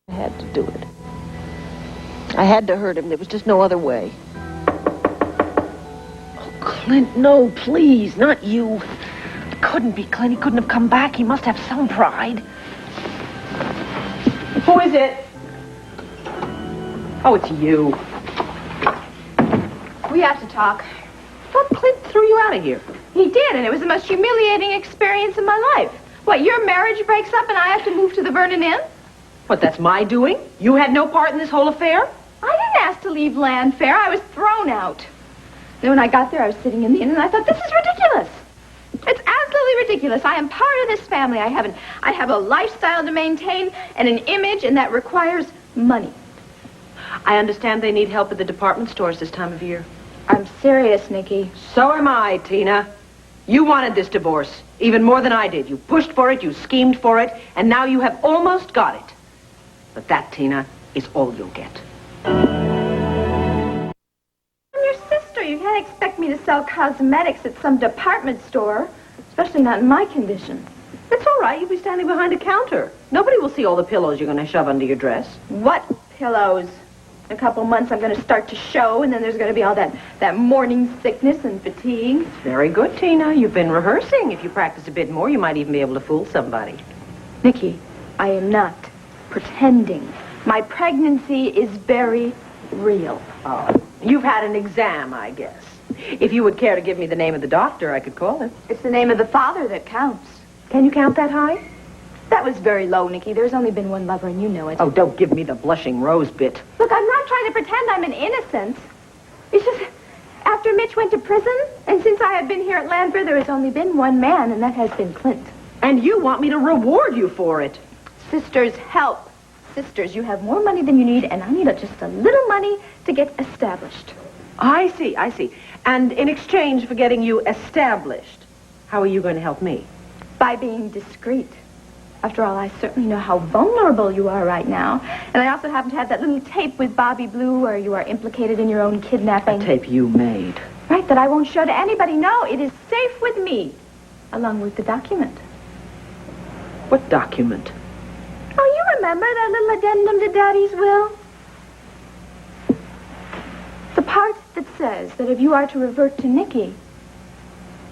I had to do it. I had to hurt him. There was just no other way. Oh, Clint, no, please, not you. It couldn't be Clint. He couldn't have come back. He must have some pride. Who is it? Oh, it's you. We have to talk. I thought Clint threw you out of here. He did, and it was the most humiliating experience of my life. What, your marriage breaks up and I have to move to the Vernon Inn? What, that's my doing? You had no part in this whole affair? I didn't ask to leave Landfair. I was thrown out. Then when I got there, I was sitting in the inn, and I thought, this is ridiculous. It's absolutely ridiculous. I am part of this family. I have a lifestyle to maintain and an image, and that requires money. I understand they need help at the department stores this time of year. I'm serious, Nikki. So am I, Tina. You wanted this divorce, even more than I did. You pushed for it, you schemed for it, and now you have almost got it. But that, Tina, is all you'll get. I'm your sister. You can't expect me to sell cosmetics at some department store, especially not in my condition. It's all right. You'll be standing behind a counter. Nobody will see all the pillows you're going to shove under your dress. What pillows? In a couple months, I'm going to start to show, and then there's going to be all that morning sickness and fatigue. Very good, Tina. You've been rehearsing. If you practice a bit more, you might even be able to fool somebody. Nikki, I am not pretending. My pregnancy is very real. Oh, you've had an exam, I guess. If you would care to give me the name of the doctor, I could call it. It's the name of the father that counts. Can you count that high? That was very low, Nikki. There's only been one lover, and you know it. Oh, don't give me the blushing rose bit. Look, I'm not trying to pretend I'm an innocent. It's just, after Mitch went to prison, and since I have been here at Landfair, there has only been one man, and that has been Clint. And you want me to reward you for it. Sisters, help. Sisters, you have more money than you need, and I need just a little money to get established. I see. And in exchange for getting you established, how are you going to help me? By being discreet. After all, I certainly know how vulnerable you are right now. And I also happen to have that little tape with Bobby Blue where you are implicated in your own kidnapping. A tape you made. Right, that I won't show to anybody. No, it is safe with me, along with the document. What document? Oh, you remember that little addendum to Daddy's will? The part that says that if you are to revert to Nikki,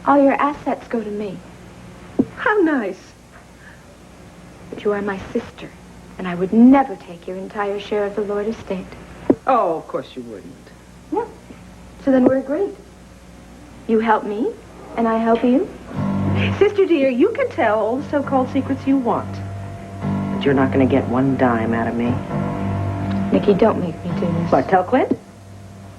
all your assets go to me. How nice. But you are my sister, and I would never take your entire share of the Lord estate. Oh, of course you wouldn't. No. So then we're agreed. You help me, and I help you. Sister dear, you can tell all the so-called secrets you want. But you're not going to get one dime out of me. Nikki, don't make me do this. What, tell Clint?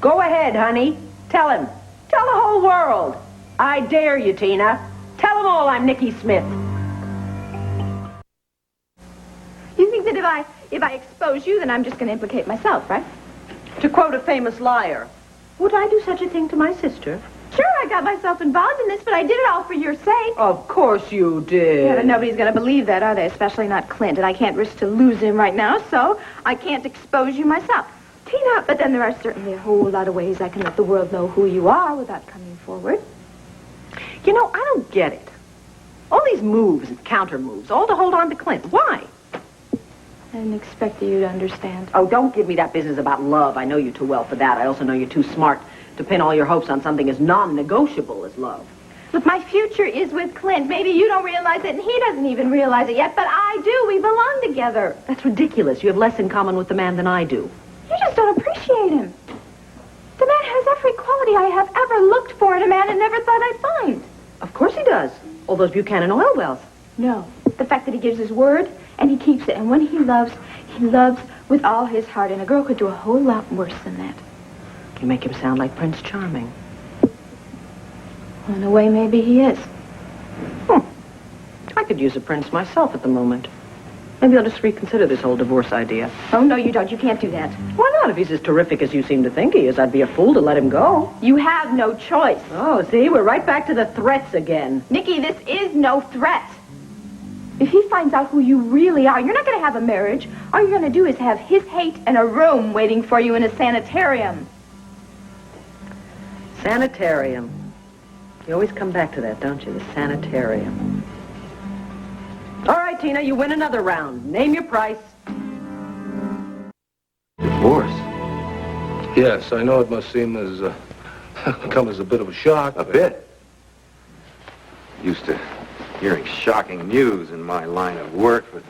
Go ahead, honey. Tell him. Tell the whole world. I dare you, Tina. Tell them all I'm Nikki Smith. You think that if I expose you, then I'm just going to implicate myself, right? To quote a famous liar, would I do such a thing to my sister? Sure, I got myself involved in this, but I did it all for your sake. Of course you did. Yeah, but nobody's going to believe that, are they? Especially not Clint, and I can't risk to lose him right now, so I can't expose you myself. Tina, but then there are certainly a whole lot of ways I can let the world know who you are without coming forward. You know, I don't get it. All these moves and counter moves, all to hold on to Clint. Why? I didn't expect you to understand. Oh, don't give me that business about love. I know you too well for that. I also know you're too smart to pin all your hopes on something as non-negotiable as love. Look, my future is with Clint. Maybe you don't realize it, and he doesn't even realize it yet, but I do. We belong together. That's ridiculous. You have less in common with the man than I do. You just don't appreciate him. The man has every quality I have ever looked for in a man and never thought I'd find. Of course he does. All those Buchanan oil wells. No. The fact that he gives his word and he keeps it. And when he loves with all his heart. And a girl could do a whole lot worse than that. You make him sound like Prince Charming. Well, in a way, maybe he is. I could use a prince myself at the moment. Maybe I'll just reconsider this whole divorce idea. Oh, no, you don't. You can't do that. Why not? If he's as terrific as you seem to think he is, I'd be a fool to let him go. You have no choice. Oh, see, we're right back to the threats again. Nikki, this is no threat. If he finds out who you really are, you're not going to have a marriage. All you're going to do is have his hate and a room waiting for you in a sanitarium. Sanitarium. You always come back to that, don't you? The sanitarium. All right, Tina, you win another round. Name your price. divorce. Yes, I know it must seem as, come as a bit of a shock. A bit. Used to hearing shocking news in my line of work with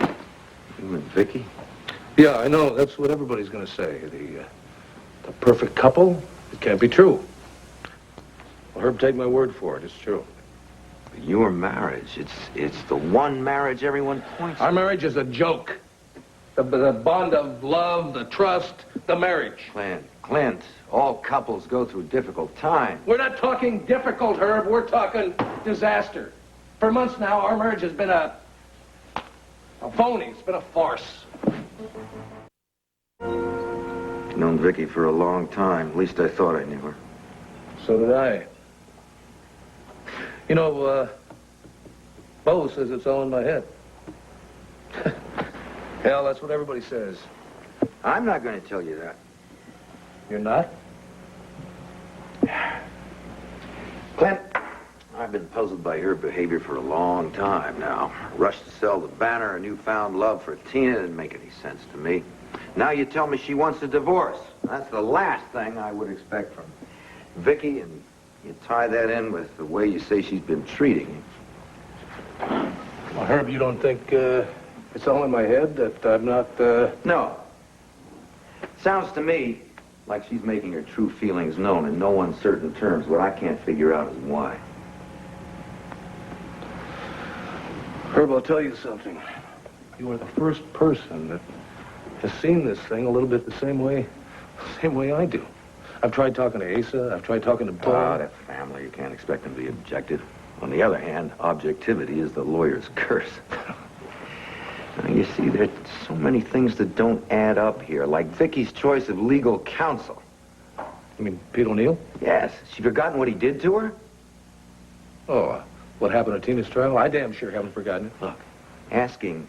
you and Vicky. Yeah, I know. That's what everybody's going to say. The perfect couple. It can't be true. Well, Herb, take my word for it. It's true. Your marriage, it's the one marriage everyone points to. Our marriage is a joke. The bond of love, the trust, the marriage. Clint, all couples go through difficult times. We're not talking difficult, Herb. We're talking disaster. For months now, our marriage has been a phony. It's been a farce. I've known Vicky for a long time. At least I thought I knew her. So did I. You know, Bo says it's all in my head. Hell, that's what everybody says. I'm not going to tell you that. You're not? Clint, I've been puzzled by her behavior for a long time now. Rushed to sell the Banner, her newfound love for Tina didn't make any sense to me. Now you tell me she wants a divorce. That's the last thing I would expect from Vicky, and you tie that in with the way you say she's been treating you. Well, Herb, you don't think it's all in my head, that I'm not... No. Sounds to me like she's making her true feelings known in no uncertain terms. What I can't figure out is why. Herb, I'll tell you something. You are the first person that has seen this thing a little bit the same way I do. I've tried talking to Asa. I've tried talking to Bo. That family, you can't expect them to be objective. On the other hand, objectivity is the lawyer's curse. Now, you see, there's so many things that don't add up here, like Vicky's choice of legal counsel. You mean Pete O'Neill? Yes. She forgotten what he did to her? Oh, what happened at Tina's trial? I damn sure haven't forgotten it. Look, asking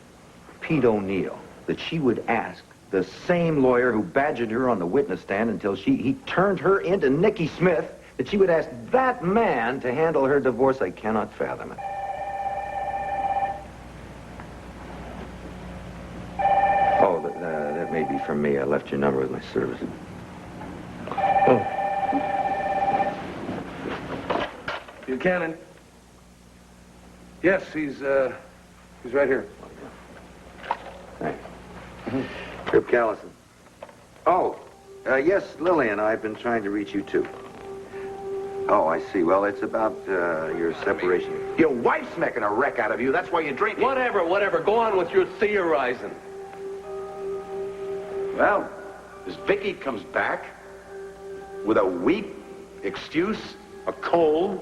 Pete O'Neill that she would ask the same lawyer who badgered her on the witness stand until he turned her into Nicky Smith, that she would ask that man to handle her divorce, I cannot fathom it. Oh, that may be from me. I left your number with my service. Oh. Buchanan. Yes, he's right here. Thanks. Herb Callison. Oh, yes, Lily and I have been trying to reach you, too. Oh, I see. Well, it's about your separation. Your wife's making a wreck out of you. That's why you're drinking. Whatever. Go on with your theorizing. Well, as Vicky comes back with a weak excuse, a cold,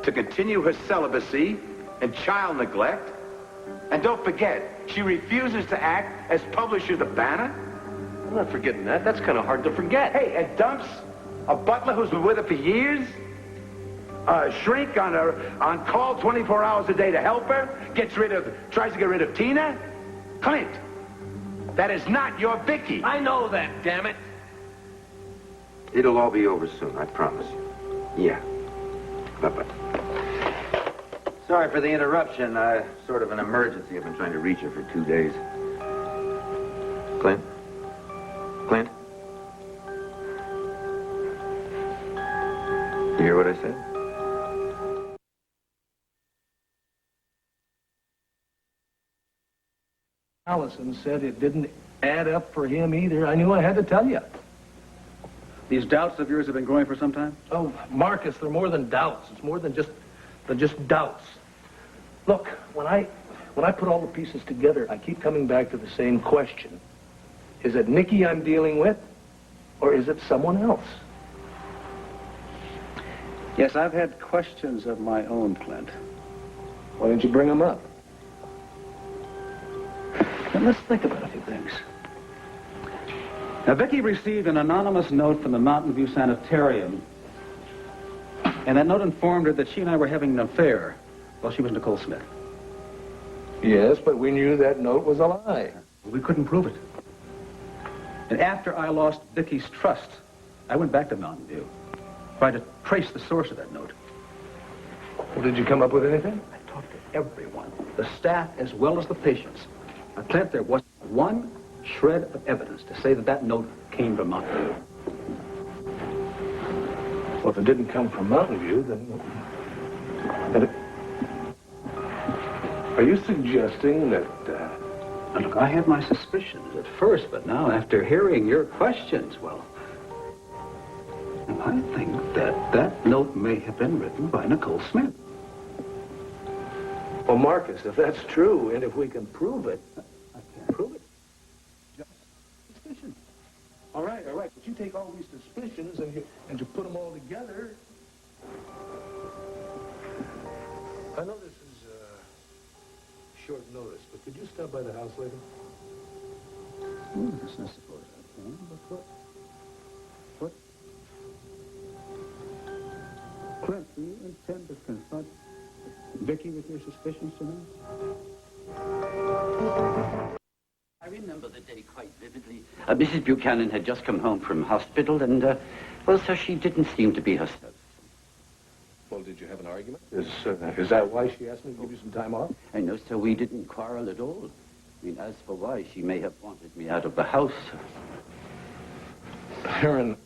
to continue her celibacy and child neglect, and don't forget, she refuses to act as publisher of the Banner. I'm not forgetting that. That's kind of hard to forget. Hey, and dumps a butler who's been with her for years, a shrink on call 24 hours a day to help her, tries to get rid of Tina. Clint, that is not your Vicky. I know that, damn it. It'll all be over soon, I promise you. Yeah. Bye-bye. Sorry for the interruption. Sort of an emergency. I've been trying to reach her for 2 days. Clint? Clint? You hear what I said? Allison said it didn't add up for him either. I knew I had to tell you. These doubts of yours have been growing for some time? Oh, Marcus, they're more than doubts. It's more than just doubts. Look, when I put all the pieces together, I keep coming back to the same question. Is it Nicky I'm dealing with, or is it someone else? Yes, I've had questions of my own, Clint. Why didn't you bring them up? And let's think about a few things. Now, Vicky received an anonymous note from the Mountain View Sanitarium, and that note informed her that she and I were having an affair while she was Nicole Smith. Yes, but we knew that note was a lie. We couldn't prove it. And after I lost Vicky's trust, I went back to Mountain View, tried to trace the source of that note. Well, did you come up with anything? I talked to everyone, the staff as well as the patients. Now, Clint, there wasn't one shred of evidence to say that that note came from Mountain View? Well, if it didn't come from Mountain View, then are you suggesting that... Now, look, I had my suspicions at first, but now, after hearing your questions, well, I think that that note may have been written by Nicole Smith. Well, Marcus, if that's true, and if we can prove it... I can't prove it. Just suspicion. All right, but you take all these suspicions and you put them all together. I know this is short notice, but could you stop by the house later? Yes, I suppose I can, but what? Clint, do you intend to confront Vicky with your suspicions tonight? I remember the day quite vividly. Mrs. Buchanan had just come home from hospital, and, well, sir, she didn't seem to be herself. Well, did you have an argument? Is that why she asked me to give you some time off? I know, sir, we didn't quarrel at all. I mean, as for why, she may have wanted me out of the house. Heron,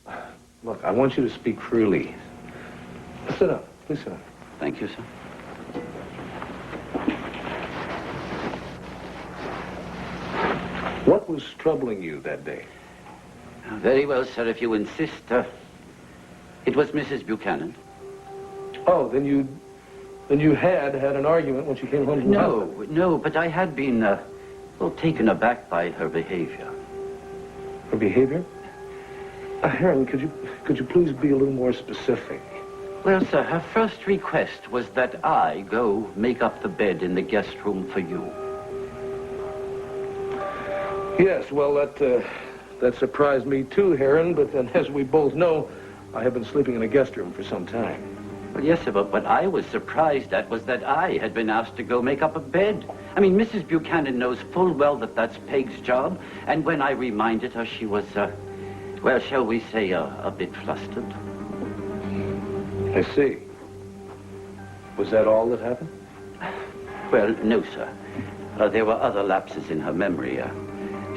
look, I want you to speak freely. Sit down. Please sit down. Thank you, sir. What was troubling you that day? Very well, sir, if you insist. It was Mrs. Buchanan. Oh, then you had an argument when she came home from hospital. No, but I had been, well, taken aback by her behavior. Her behavior? Heron, could you please be a little more specific? Well, sir, her first request was that I go make up the bed in the guest room for you. Yes, well, that surprised me too, Heron, but then, as we both know, I have been sleeping in a guest room for some time. Well, yes, sir, but what I was surprised at was that I had been asked to go make up a bed. I mean, Mrs. Buchanan knows full well that that's Peg's job, and when I reminded her, she was, well, shall we say, a bit flustered. I see. Was that all that happened? Well, no, sir. There were other lapses in her memory.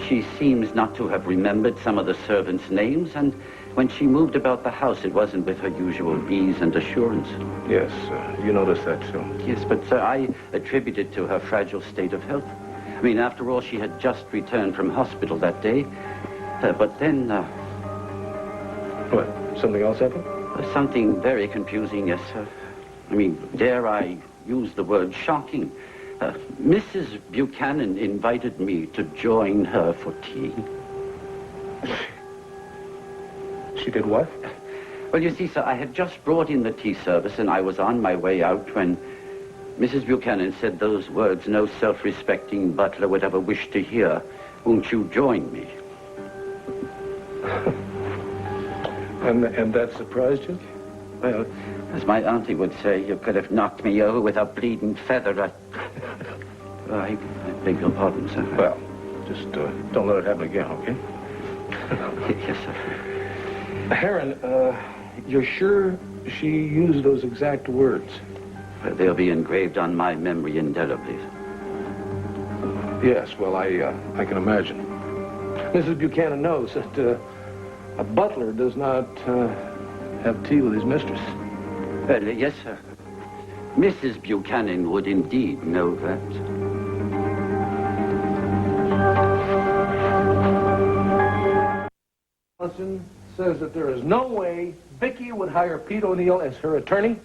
She seems not to have remembered some of the servants' names, and when she moved about the house, it wasn't with her usual ease and assurance. Yes, you noticed that, too. Yes, but, sir, I attribute it to her fragile state of health. I mean, after all, she had just returned from hospital that day. But then... What? Something else happened? Something very confusing, yes, sir. I mean, dare I use the word shocking? Mrs. Buchanan invited me to join her for tea. She did what? Well, you see, sir, I had just brought in the tea service, and I was on my way out when Mrs. Buchanan said those words no self-respecting butler would ever wish to hear. Won't you join me? And that surprised you? Well, as my auntie would say, you could have knocked me over with a bleeding feather. I beg your pardon, sir. Well, just don't let it happen again, okay? Yes, sir. Heron, you're sure she used those exact words? They'll be engraved on my memory indelibly. Yes, well, I can imagine. Mrs. Buchanan knows that a butler does not have tea with his mistress. Well, yes, sir. Mrs. Buchanan would indeed know that. Johnson says that there is no way Vicky would hire Pete O'Neill as her attorney.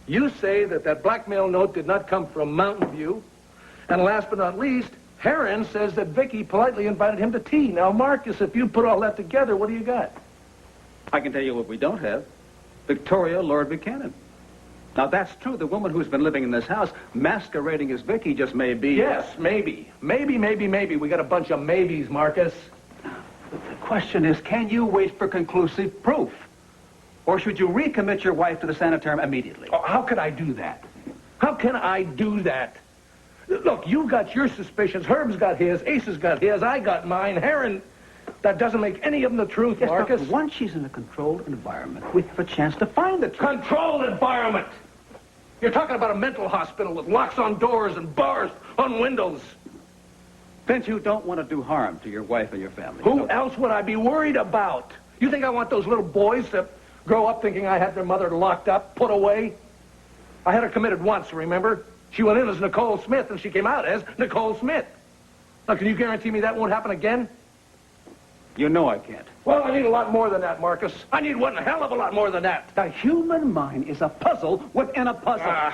You say that blackmail note did not come from Mountain View. And last but not least, Heron says that Vicky politely invited him to tea. Now, Marcus, if you put all that together, what do you got? I can tell you what we don't have. Victoria Lord Buchanan. Now, that's true. The woman who's been living in this house, masquerading as Vicky, just may be... Yes, maybe. Maybe. We got a bunch of maybes, Marcus. The question is, can you wait for conclusive proof? Or should you recommit your wife to the sanitarium immediately? Oh, how can I do that? How can I do that? Look, you got your suspicions. Herb's got his. Ace has got his. I got mine. Heron... That doesn't make any of them the truth, Yes, Marcus. but once she's in a controlled environment, we have a chance to find the truth. Controlled environment! You're talking about a mental hospital with locks on doors and bars on windows. Since you don't want to do harm to your wife and your family. Who else would I be worried about? You think I want those little boys to grow up thinking I had their mother locked up, put away? I had her committed once, remember? She went in as Nicole Smith, and she came out as Nicole Smith. Now, can you guarantee me that won't happen again? You know I can't. Well, I need a lot more than that, Marcus. I need one hell of a lot more than that. The human mind is a puzzle within a puzzle. Now,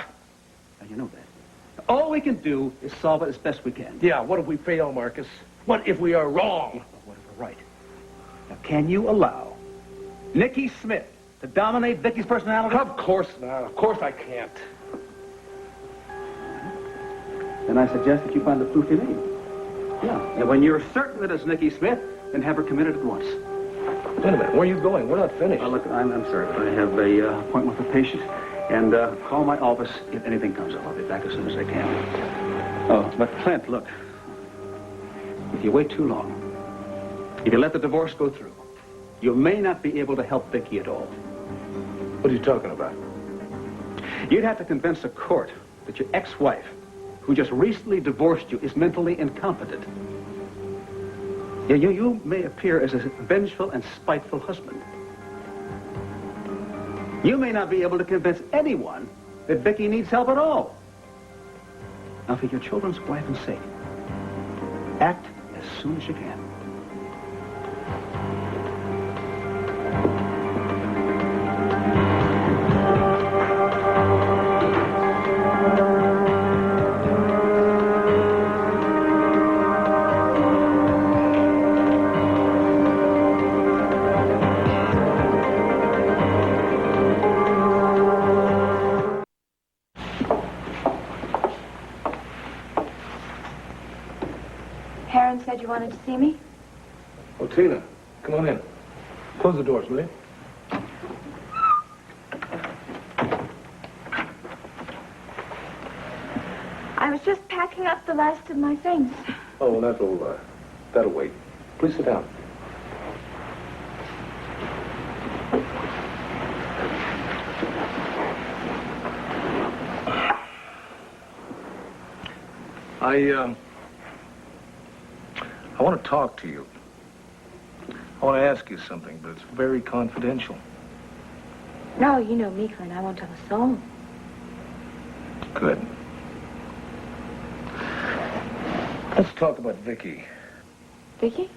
you know that. All we can do is solve it as best we can. Yeah, what if we fail, Marcus? What if we are wrong? What if we're right? Now, can you allow Nikki Smith to dominate Vicky's personality? Of course not. Of course I can't. Then I suggest that you find the proof you need. Yeah, and when you're certain that it's Nikki Smith, then have her committed at once. Wait a minute, where are you going? We're not finished. Look, I'm sorry, but I have a appointment with a patient, and call my office if anything comes up. I'll be back as soon as I can. Oh, but Clint, look, if you wait too long, if you let the divorce go through, you may not be able to help Vicky at all. What are you talking about? You'd have to convince a court that your ex-wife, who just recently divorced you, is mentally incompetent. You may appear as a vengeful and spiteful husband. You may not be able to convince anyone that Vicky needs help at all. Now, for your children's wife and sake, act as soon as you can. Heron said you wanted to see me? Oh, Tina, come on in. Close the doors, will you? I was just packing up the last of my things. Oh, well, that'll wait. Please sit down. I want to talk to you. I want to ask you something, but it's very confidential. No, you know me, Clint. I won't tell a soul. Good. Let's talk about Vicky. Vicky?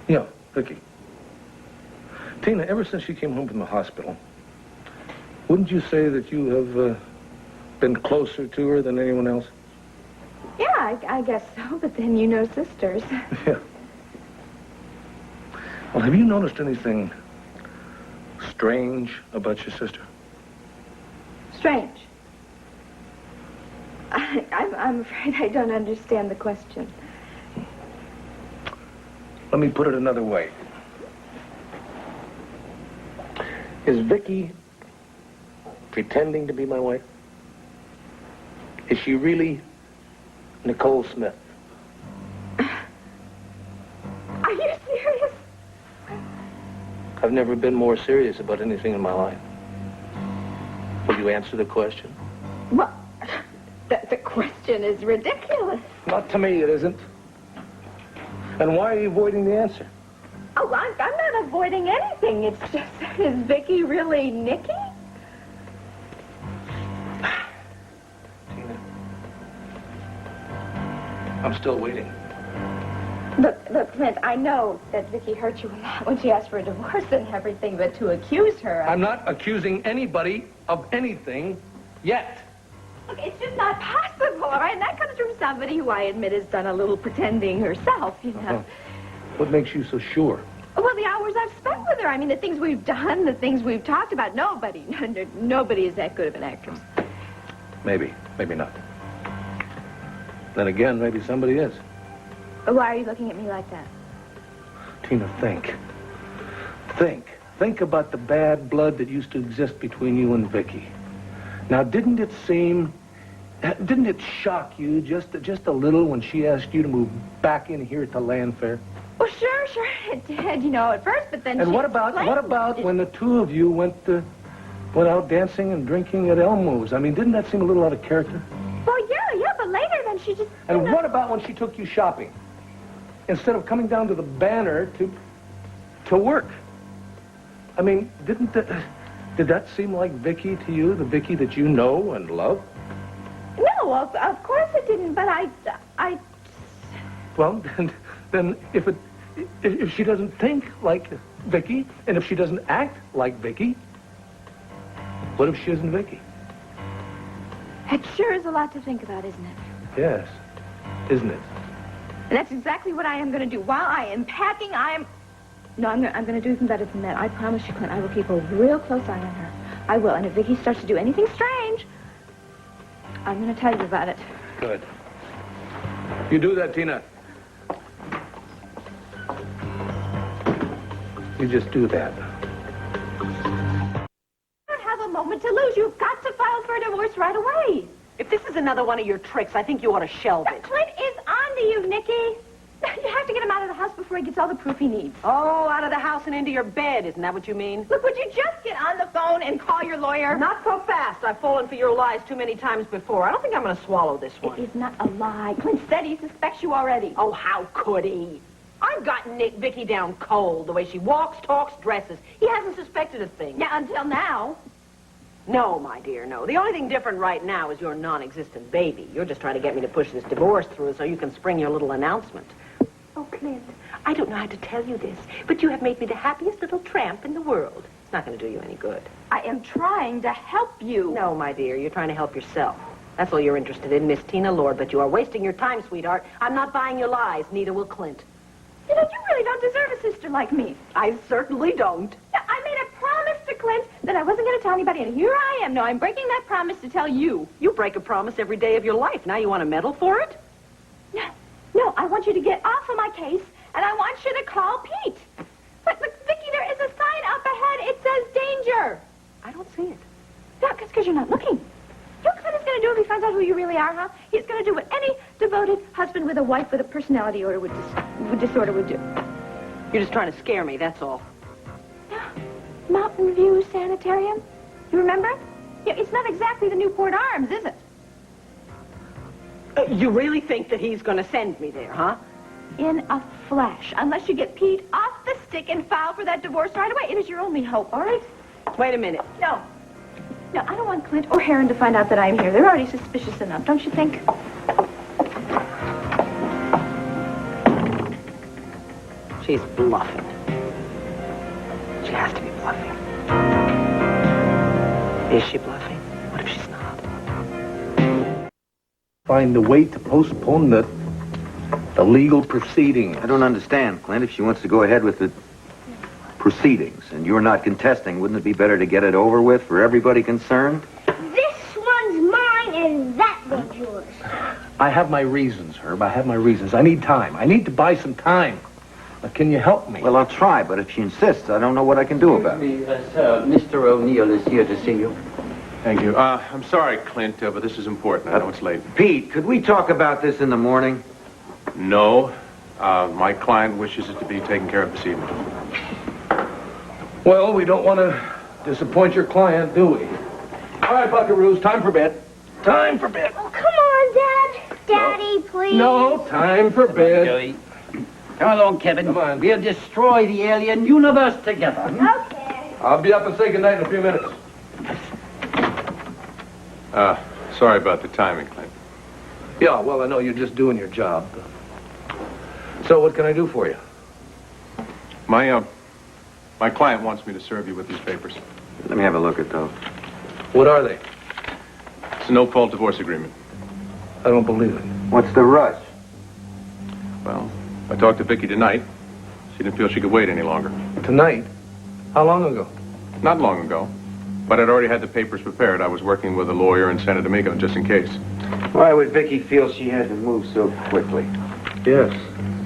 Yeah, Vicky. Tina, ever since she came home from the hospital, wouldn't you say that you have been closer to her than anyone else? Yeah, I guess so, but then you know sisters. Yeah. Well, have you noticed anything strange about your sister? Strange. I'm afraid I don't understand the question. Let me put it another way. Is Vicky pretending to be my wife? Is she really Nicole Smith? Are you serious? I've never been more serious about anything in my life. Will you answer the question? Well, the question is ridiculous. Not to me, it isn't. And why are you avoiding the answer? Oh, I'm not avoiding anything. It's just, is Vicky really Nikki? Tina, I'm still waiting. Look, Clint, I know that Vicky hurt you a lot when she asked for a divorce and everything, but to accuse her... I'm not accusing anybody of anything yet. Look, it's just not possible, all right? And that comes from somebody who I admit has done a little pretending herself, you know. What makes you so sure? Well, the hours I've spent with her. I mean, the things we've done, the things we've talked about. Nobody is that good of an actress. Maybe, maybe not. Then again, maybe somebody is. Why are you looking at me like that? Tina, think. Think about the bad blood that used to exist between you and Vicky. Now, didn't it shock you just a little when she asked you to move back in here to Landfair? Well, sure, it did, you know, at first, but then And what about when the two of you went out dancing and drinking at Elmo's? I mean, didn't that seem a little out of character? Well, yeah, but later then she just... And what about when she took you shopping? instead of coming down to the Banner to work. I mean, did that seem like Vicky to you, the Vicky that you know and love? No, of course it didn't, but I... Well, then if she doesn't think like Vicky, and if she doesn't act like Vicky, what if she isn't Vicky? It sure is a lot to think about, isn't it? Yes, isn't it? And that's exactly what I am going to do. While I am packing, No, I'm going to do even better than that. I promise you, Clint, I will keep a real close eye on her. I will. And if Vicky starts to do anything strange, I'm going to tell you about it. Good. You do that, Tina. You just do that. You don't have a moment to lose. You've got to file for a divorce right away. If this is another one of your tricks, I think you ought to shelve it. Clint is on to you, Nikki. You have to get him out of the house before he gets all the proof he needs. Oh, out of the house and into your bed. Isn't that what you mean? Look, would you just get on the phone and call your lawyer? Not so fast. I've fallen for your lies too many times before. I don't think I'm going to swallow this one. It is not a lie. Clint said he suspects you already. Oh, how could he? I've gotten Vicky down cold, the way she walks, talks, dresses. He hasn't suspected a thing. Yeah, until now. No, my dear, no. The only thing different right now is your non-existent baby. You're just trying to get me to push this divorce through so you can spring your little announcement. Oh, Clint, I don't know how to tell you this, but you have made me the happiest little tramp in the world. It's not going to do you any good. I am trying to help you. No, my dear, you're trying to help yourself. That's all you're interested in, Miss Tina Lord, but you are wasting your time, sweetheart. I'm not buying your lies, neither will Clint. You know, you really don't deserve a sister like me. I certainly don't. Now, I made a promise to Clint that I wasn't going to tell anybody, and here I am. No, I'm breaking that promise to tell you. You break a promise every day of your life. Now you want to medal for it? No, I want you to get off of my case, and I want you to call Pete. But, look, Vicky, there is a sign up ahead. It says danger. I don't see it. No, that's because you're not looking. You know what Clint is going to do if he finds out who you really are, huh? He's going to do what any devoted husband with a wife with a personality disorder would do. You're just trying to scare me, that's all. Mountain View Sanitarium? You remember? Yeah, it's not exactly the Newport Arms, is it? You really think that he's going to send me there, huh? In a flash. Unless you get Pete off the stick and file for that divorce right away. It is your only hope, all right? Wait a minute. No, I don't want Clint or Heron to find out that I'm here. They're already suspicious enough, don't you think? She's bluffing. She has to be bluffing. Is she bluffing? What if she's not? Find a way to postpone the legal proceeding. I don't understand, Clint. If she wants to go ahead with the proceedings and you're not contesting, wouldn't it be better to get it over with for everybody concerned? This one's mine and that one's yours. I have my reasons, Herb. I have my reasons. I need time. I need to buy some time. Can you help me? Well, I'll try, but if she insists, I don't know what I can do about it. Sir, Mr. O'Neill is here to see you. Thank you. I'm sorry, Clint, but this is important. I know it's late. Pete, could we talk about this in the morning? No. My client wishes it to be taken care of this evening. Well, we don't want to disappoint your client, do we? All right, Buckaroos, time for bed. Time for bed. Oh, come on, Dad. Daddy, please. No, time for bed. Joey. Come along, Kevin. Come on. We'll destroy the alien universe together. Okay. I'll be up and say goodnight in a few minutes. Sorry about the timing, Clint. Yeah, well, I know you're just doing your job. So what can I do for you? My client wants me to serve you with these papers. Let me have a look at those. What are they? It's a no-fault divorce agreement. I don't believe it. What's the rush? Well, I talked to Vicky tonight. She didn't feel she could wait any longer. Tonight? How long ago? Not long ago. But I'd already had the papers prepared. I was working with a lawyer in Santa Domingo, just in case. Why would Vicky feel she had to move so quickly? Yes.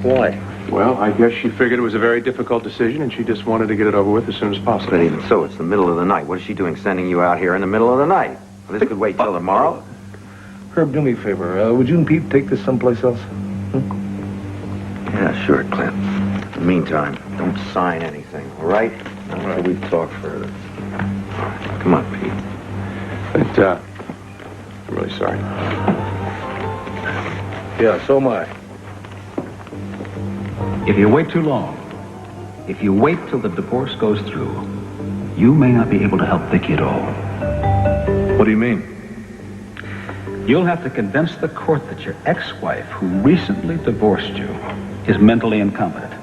Why? Well, I guess she figured it was a very difficult decision, and she just wanted to get it over with as soon as possible. But even so, it's the middle of the night. What is she doing sending you out here in the middle of the night? Well, this could wait till tomorrow. Herb, do me a favor. Would you and Pete take this someplace else? Yeah, sure, Clint. In the meantime, don't sign anything, all right? Not until we talk further. Come on, Pete. But, I'm really sorry. Yeah, so am I. If you wait too long, if you wait till the divorce goes through, you may not be able to help Vicky at all. What do you mean? You'll have to convince the court that your ex-wife, who recently divorced you, is mentally incompetent.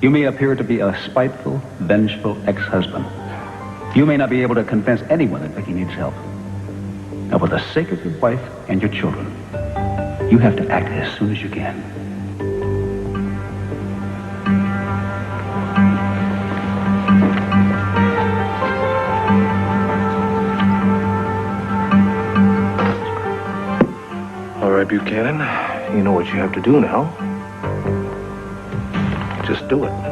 You may appear to be a spiteful, vengeful ex-husband. You may not be able to convince anyone that Vicky needs help. Now, for the sake of your wife and your children, you have to act as soon as you can. All right, Buchanan, you know what you have to do now. Just do it.